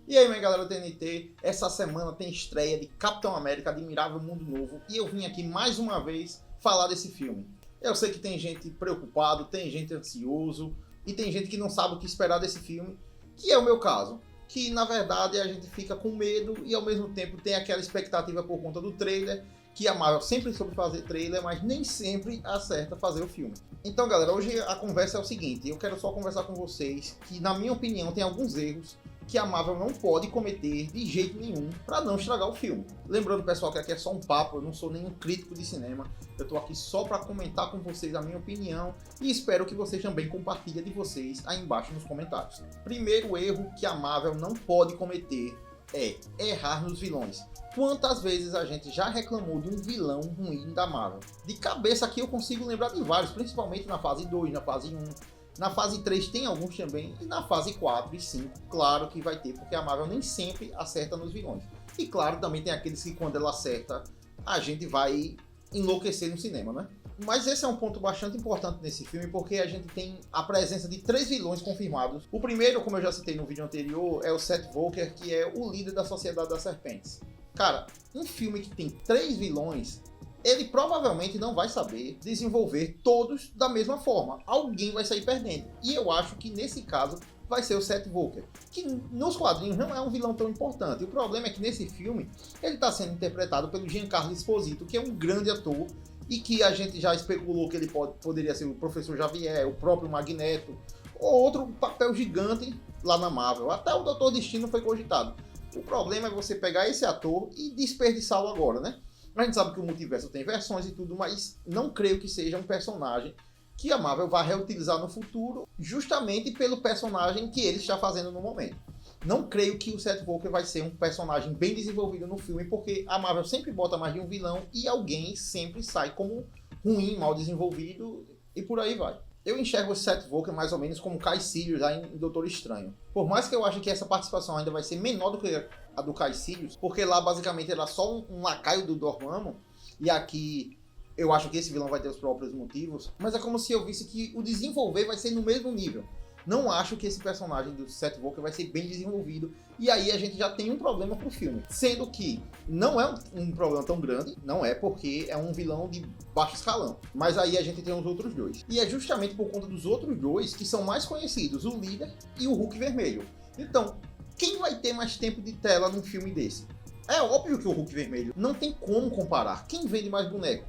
E aí, minha galera do TNT, essa semana tem estreia de Capitão América Admirável Mundo Novo e eu vim aqui mais uma vez falar desse filme. Eu sei que tem gente preocupado, tem gente ansioso e tem gente que não sabe o que esperar desse filme, que é o meu caso. Que na verdade a gente fica com medo e ao mesmo tempo tem aquela expectativa por conta do trailer, que a Marvel sempre soube fazer trailer, mas nem sempre acerta fazer o filme. Então galera, hoje a conversa é o seguinte, eu quero só conversar com vocês que na minha opinião tem alguns erros que a Marvel não pode cometer de jeito nenhum para não estragar o filme. Lembrando, pessoal, que aqui é só um papo, eu não sou nenhum crítico de cinema, eu tô aqui só para comentar com vocês a minha opinião e espero que vocês também compartilhem de vocês aí embaixo nos comentários. Primeiro erro que a Marvel não pode cometer é errar nos vilões. Quantas vezes a gente já reclamou de um vilão ruim da Marvel? De cabeça aqui eu consigo lembrar de vários, principalmente na fase 2, na fase 1. Na fase 3 tem alguns também, e na fase 4 e 5, claro que vai ter, porque a Marvel nem sempre acerta nos vilões. E claro, também tem aqueles que quando ela acerta, a gente vai enlouquecer no cinema, né? Mas esse é um ponto bastante importante nesse filme, porque a gente tem a presença de 3 vilões confirmados. O primeiro, como eu já citei no vídeo anterior, é o Seth Walker, que é o líder da Sociedade das Serpentes. Cara, um filme que tem 3 vilões, ele provavelmente não vai saber desenvolver todos da mesma forma. Alguém vai sair perdendo. E eu acho que nesse caso vai ser o Seth Walker, que nos quadrinhos não é um vilão tão importante. O problema é que nesse filme ele está sendo interpretado pelo Giancarlo Esposito, que é um grande ator e que a gente já especulou que ele poderia ser o Professor Xavier, o próprio Magneto, ou outro papel gigante lá na Marvel. Até o Doutor Destino foi cogitado. O problema é você pegar esse ator e desperdiçá-lo agora, né? A gente sabe que o multiverso tem versões e tudo, mas não creio que seja um personagem que a Marvel vai reutilizar no futuro, justamente pelo personagem que ele está fazendo no momento. Não creio que o Seth Walker vai ser um personagem bem desenvolvido no filme, porque a Marvel sempre bota mais de um vilão e alguém sempre sai como ruim, mal desenvolvido e por aí vai. Eu enxergo o Seth Walker mais ou menos como Kai Sirius lá em Doutor Estranho. Por mais que eu ache que essa participação ainda vai ser menor do que a do Kai Sirius, porque lá basicamente era só um lacaio do Dormammu, e aqui eu acho que esse vilão vai ter os próprios motivos, mas é como se eu visse que o desenvolver vai ser no mesmo nível. Não acho que esse personagem do Seth Walker vai ser bem desenvolvido, e aí a gente já tem um problema pro filme. Sendo que não é um problema tão grande, não é, porque é um vilão de baixo escalão. Mas aí a gente tem os outros dois. E é justamente por conta dos outros dois que são mais conhecidos, o líder e o Hulk Vermelho. Então, quem vai ter mais tempo de tela num filme desse? É óbvio que o Hulk Vermelho não tem como comparar. Quem vende mais boneco?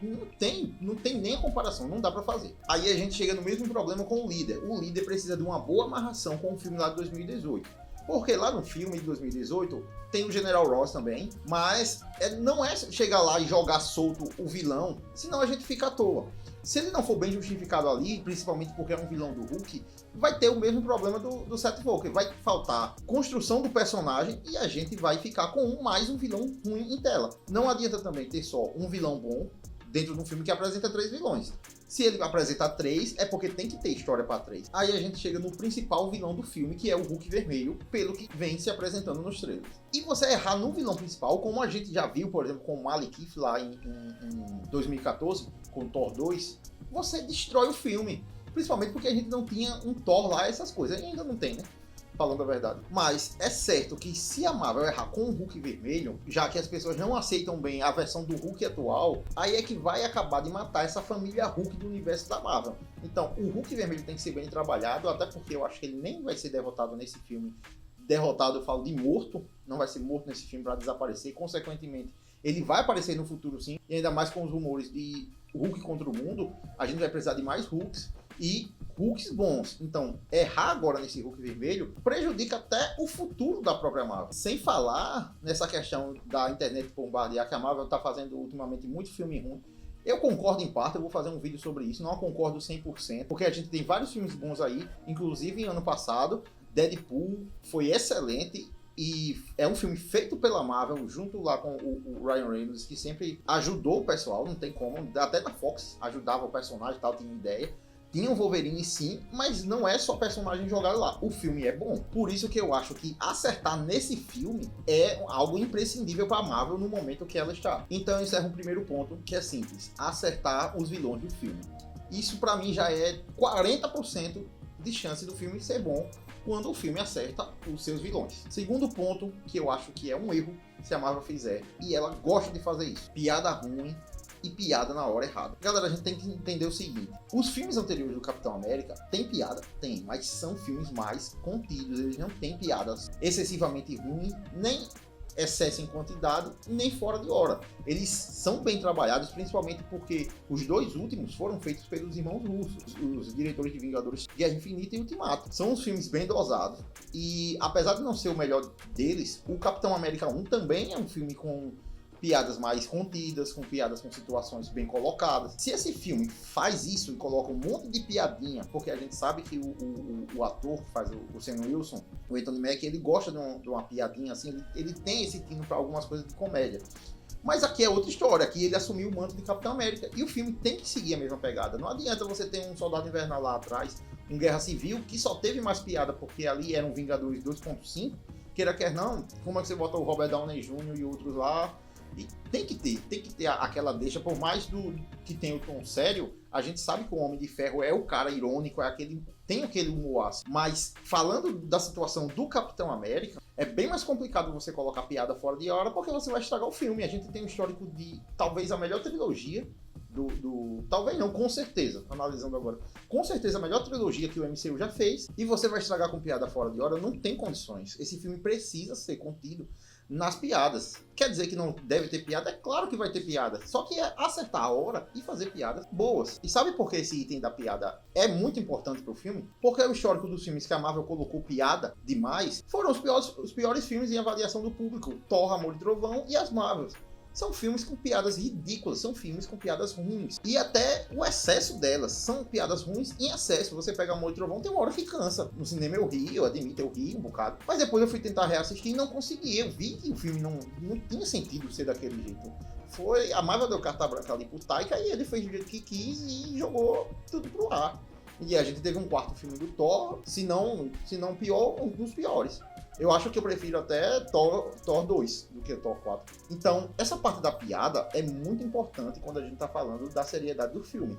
Não tem nem a comparação, não dá pra fazer. Aí a gente chega no mesmo problema com o líder. O líder precisa de uma boa amarração com o filme lá de 2018. Porque lá no filme de 2018 tem o General Ross também, mas não é chegar lá e jogar solto o vilão, senão a gente fica à toa. Se ele não for bem justificado ali, principalmente porque é um vilão do Hulk, vai ter o mesmo problema do Seth Walker. Vai faltar construção do personagem e a gente vai ficar com mais um vilão ruim em tela. Não adianta também ter só um vilão bom dentro de um filme que apresenta 3 vilões. Se ele apresentar 3, é porque tem que ter história para 3. Aí a gente chega no principal vilão do filme, que é o Hulk Vermelho, pelo que vem se apresentando nos trailers. E você errar no vilão principal, como a gente já viu, por exemplo, com o Malekith lá em 2014, com o Thor 2, você destrói o filme. Principalmente porque a gente não tinha um Thor lá, essas coisas. E ainda não tem, né? Falando a verdade. Mas é certo que se a Marvel errar com o Hulk Vermelho, já que as pessoas não aceitam bem a versão do Hulk atual, aí é que vai acabar de matar essa família Hulk do universo da Marvel. Então, o Hulk Vermelho tem que ser bem trabalhado, até porque eu acho que ele nem vai ser derrotado nesse filme. Derrotado, eu falo de morto, não vai ser morto nesse filme para desaparecer. Consequentemente, ele vai aparecer no futuro sim, e ainda mais com os rumores de Hulk contra o mundo, a gente vai precisar de mais Hulks e Hulks bons. Então, errar agora nesse Hulk Vermelho prejudica até o futuro da própria Marvel. Sem falar nessa questão da internet bombardear, que a Marvel está fazendo ultimamente muito filme ruim. Eu concordo em parte, eu vou fazer um vídeo sobre isso, não concordo 100%, porque a gente tem vários filmes bons aí, inclusive ano passado, Deadpool foi excelente, e é um filme feito pela Marvel, junto lá com o Ryan Reynolds, que sempre ajudou o pessoal, não tem como, até na Fox ajudava o personagem e tal, tinha ideia. Tinha o Wolverine sim, mas não é só personagem jogado lá. O filme é bom. Por isso que eu acho que acertar nesse filme é algo imprescindível para a Marvel no momento que ela está. Então eu encerro um primeiro ponto, que é simples. Acertar os vilões do filme. Isso para mim já é 40% de chance do filme ser bom quando o filme acerta os seus vilões. Segundo ponto, que eu acho que é um erro se a Marvel fizer, e ela gosta de fazer isso: piada ruim e piada na hora errada. Galera, a gente tem que entender o seguinte: os filmes anteriores do Capitão América tem piada? Tem, mas são filmes mais contidos, eles não têm piadas excessivamente ruins, nem excesso em quantidade, nem fora de hora. Eles são bem trabalhados, principalmente porque os dois últimos foram feitos pelos irmãos russos, os diretores de Vingadores Guerra Infinita e Ultimato. São uns filmes bem dosados, e apesar de não ser o melhor deles, o Capitão América 1 também é um filme com piadas mais contidas, com piadas com situações bem colocadas. Se esse filme faz isso e coloca um monte de piadinha, porque a gente sabe que o ator que faz o Sam Wilson, o Anthony Mackie, ele gosta de uma piadinha assim, ele tem esse tino para algumas coisas de comédia. Mas aqui é outra história, aqui ele assumiu o manto de Capitão América, e o filme tem que seguir a mesma pegada. Não adianta você ter um Soldado Invernal lá atrás, um Guerra Civil, que só teve mais piada porque ali eram Vingadores 2.5, queira quer não, como é que você bota o Robert Downey Jr. e outros lá. E tem que ter aquela deixa, por mais que tenha o tom sério, a gente sabe que o Homem de Ferro é o cara irônico, tem aquele humor ácido. Mas falando da situação do Capitão América, é bem mais complicado você colocar piada fora de hora, porque você vai estragar o filme. A gente tem um histórico de talvez a melhor trilogia talvez não, com certeza, analisando agora, com certeza a melhor trilogia que o MCU já fez, e você vai estragar com piada fora de hora, não tem condições. Esse filme precisa ser contido nas piadas. Quer dizer que não deve ter piada? É claro que vai ter piada, só que é acertar a hora e fazer piadas boas. E sabe por que esse item da piada é muito importante pro filme? Porque o histórico dos filmes que a Marvel colocou piada demais foram os piores filmes em avaliação do público: Thor, Amor e Trovão e as Marvels. São filmes com piadas ridículas, são filmes com piadas ruins. E até o excesso delas são piadas ruins em excesso. Você pega Amor e Trovão, tem uma hora que cansa. No cinema eu ri, eu admito, eu ri um bocado. Mas depois eu fui tentar reassistir e não consegui. Eu vi que o filme não tinha sentido ser daquele jeito. Foi a Marvel deu carta branca ali pro Taika e ele fez do jeito que quis e jogou tudo pro ar. E a gente teve um quarto filme do Thor, se não pior, um dos piores. Eu acho que eu prefiro até Thor 2 do que Thor 4. Então, essa parte da piada é muito importante quando a gente tá falando da seriedade do filme.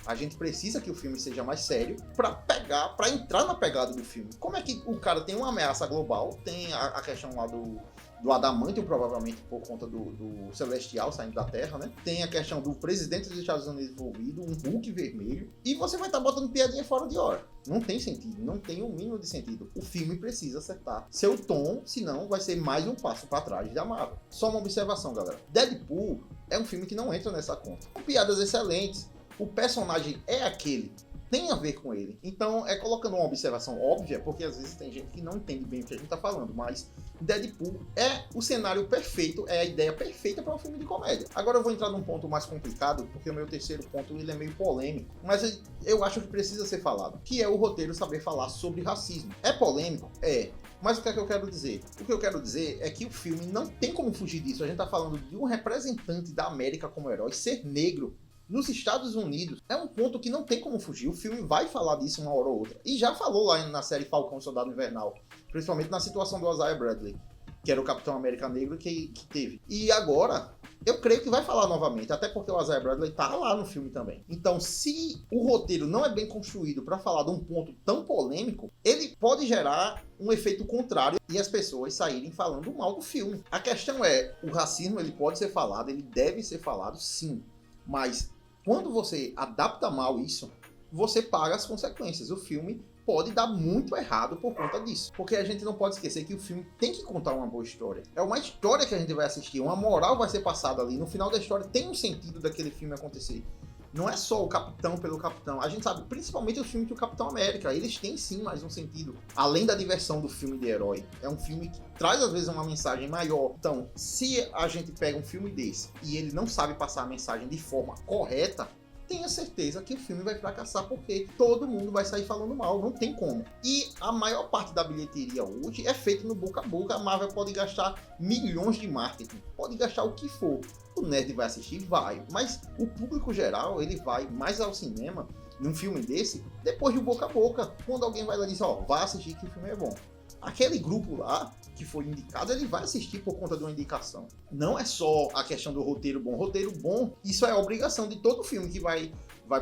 A gente precisa que o filme seja mais sério para entrar na pegada do filme. Como é que o cara tem uma ameaça global, tem a questão lá do Adamantium, provavelmente por conta do Celestial saindo da Terra, né? Tem a questão do presidente dos Estados Unidos envolvido, um Hulk vermelho, e você vai estar botando piadinha fora de hora. Não tem sentido, não tem o mínimo de sentido. O filme precisa acertar seu tom, senão vai ser mais um passo para trás da Marvel. Só uma observação, galera. Deadpool é um filme que não entra nessa conta. Com piadas excelentes, o personagem é aquele, tem a ver com ele. Então, é colocando uma observação óbvia, porque às vezes tem gente que não entende bem o que a gente tá falando, mas Deadpool é o cenário perfeito, é a ideia perfeita para um filme de comédia. Agora eu vou entrar num ponto mais complicado, porque o meu terceiro ponto ele é meio polêmico, mas eu acho que precisa ser falado, que é o roteiro saber falar sobre racismo. É polêmico? É. Mas o que é que eu quero dizer? O que eu quero dizer é que o filme não tem como fugir disso. A gente tá falando de um representante da América como herói ser negro nos Estados Unidos. É um ponto que não tem como fugir. O filme vai falar disso uma hora ou outra. E já falou lá na série Falcão e Soldado Invernal. Principalmente na situação do Isaiah Bradley, que era o Capitão América Negro que teve. E agora, eu creio que vai falar novamente. Até porque o Isaiah Bradley tá lá no filme também. Então, se o roteiro não é bem construído para falar de um ponto tão polêmico, ele pode gerar um efeito contrário e as pessoas saírem falando mal do filme. A questão é, o racismo ele pode ser falado, ele deve ser falado sim. Mas quando você adapta mal isso, você paga as consequências. O filme pode dar muito errado por conta disso. Porque a gente não pode esquecer que o filme tem que contar uma boa história. É uma história que a gente vai assistir, uma moral vai ser passada ali. No final da história tem um sentido daquele filme acontecer. Não é só o capitão pelo capitão. A gente sabe, principalmente o filme do Capitão América, eles têm sim mais um sentido. Além da diversão do filme de herói. É um filme que traz às vezes uma mensagem maior. Então, se a gente pega um filme desse e ele não sabe passar a mensagem de forma correta, tenha certeza que o filme vai fracassar, porque todo mundo vai sair falando mal, não tem como. E a maior parte da bilheteria hoje é feita no boca a boca. A Marvel pode gastar milhões de marketing, pode gastar o que for. O nerd vai assistir? Vai. Mas o público geral, ele vai mais ao cinema, num filme desse, depois de boca a boca. Quando alguém vai lá e diz, ó, vai assistir que o filme é bom. Aquele grupo lá, que foi indicado, ele vai assistir por conta de uma indicação. Não é só a questão do roteiro bom. Roteiro bom, isso é a obrigação de todo filme que vai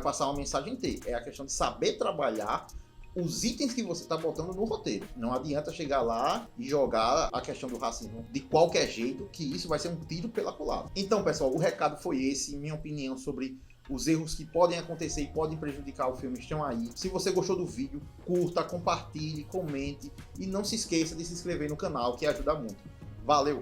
passar uma mensagem ter. É a questão de saber trabalhar os itens que você está botando no roteiro. Não adianta chegar lá e jogar a questão do racismo de qualquer jeito, que isso vai ser um tiro pela culatra. Então, pessoal, o recado foi esse, minha opinião sobre os erros que podem acontecer e podem prejudicar o filme estão aí. Se você gostou do vídeo, curta, compartilhe, comente e não se esqueça de se inscrever no canal, que ajuda muito. Valeu!